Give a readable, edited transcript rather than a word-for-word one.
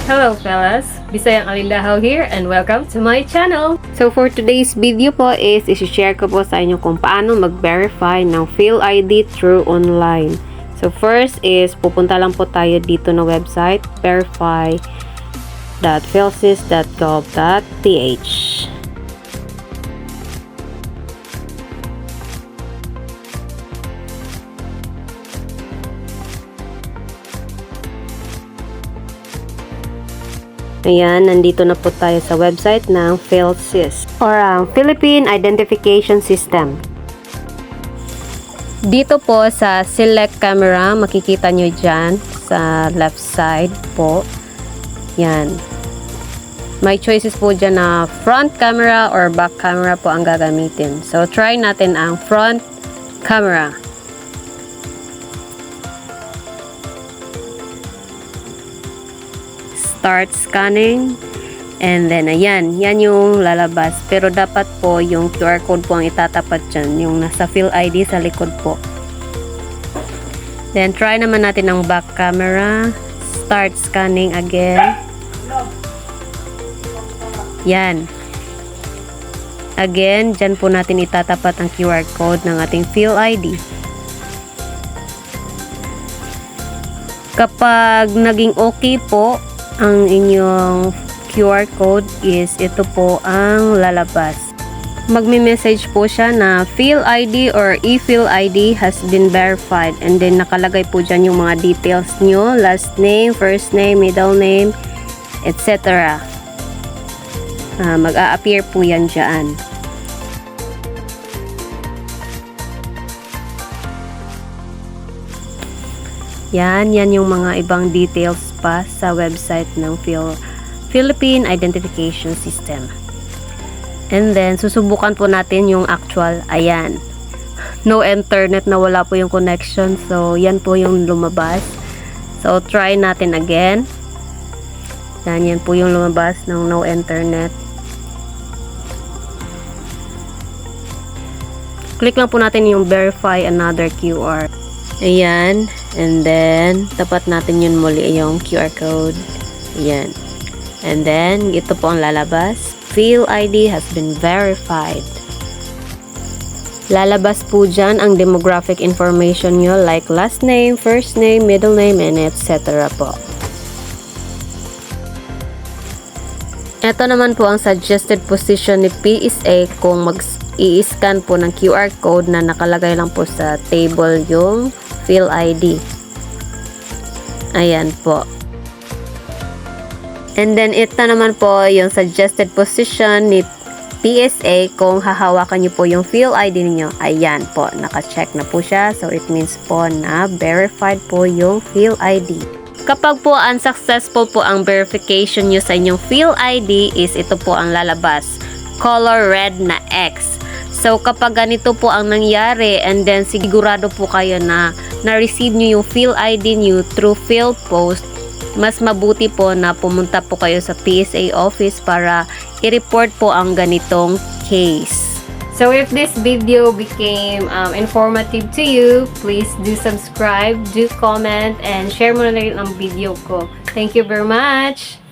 Hello fellas, Bisayang Alindahaw here and welcome to my channel. So for today's video po is isi-share ko po sa inyo kung paano mag-verify ng PhilID through online. So first is pupunta lang po tayo dito na website verify.philsys.gov.ph. Ayan, nandito na po tayo sa website ng PhilSys or ang Philippine Identification System. Dito po sa select camera, makikita nyo dyan sa left side po. Yan. May choices po dyan na front camera or back camera po ang gagamitin. So, try natin ang front camera. Start scanning, and then ayan, yan yung lalabas, pero dapat po yung QR code po ang itatapat dyan, yung nasa PhilID sa likod po. Then try naman natin ang back camera, start scanning again, yan, again, dyan po natin itatapat ang QR code ng ating PhilID. Kapag naging okay po ang inyong QR code is ito po ang lalabas. Magme-message po siya na PhilID or ePhilID has been verified, and then nakalagay po dyan yung mga details nyo, last name, first name, middle name, etc. Mag-a-appear po yan dyan. Yan yung mga ibang details pa sa website ng Philippine Identification System. And then, susubukan po natin yung actual. Ayan. No internet, na wala po yung connection. So, yan po yung lumabas. So, try natin again. Yan po yung lumabas ng no internet. Click lang po natin yung verify another QR. Ayan. And then, tapat natin yun muli yung QR code. Ayan. And then, ito po ang lalabas. PhilID has been verified. Lalabas po dyan ang demographic information nyo like last name, first name, middle name, and etc. po. Ito naman po ang suggested position ni PSA kung mag-i-scan po ng QR code na nakalagay lang po sa table yung PhilID. Ayan po. And then, ito naman po yung suggested position ni PSA kung hahawakan nyo po yung PhilID niyo. Ayan po, naka-check na po siya. So, it means po na verified po yung PhilID. Kapag po unsuccessful po ang verification nyo sa inyong PhilID is ito po ang lalabas. Color red na X. So, kapag ganito po ang nangyari and then sigurado po kayo na na-receive nyo yung PhilID nyo through PhilPost, mas mabuti po na pumunta po kayo sa PSA office para i-report po ang ganitong case. So, if this video became informative to you, please do subscribe, do comment, and share mo na rin ang video ko. Thank you very much!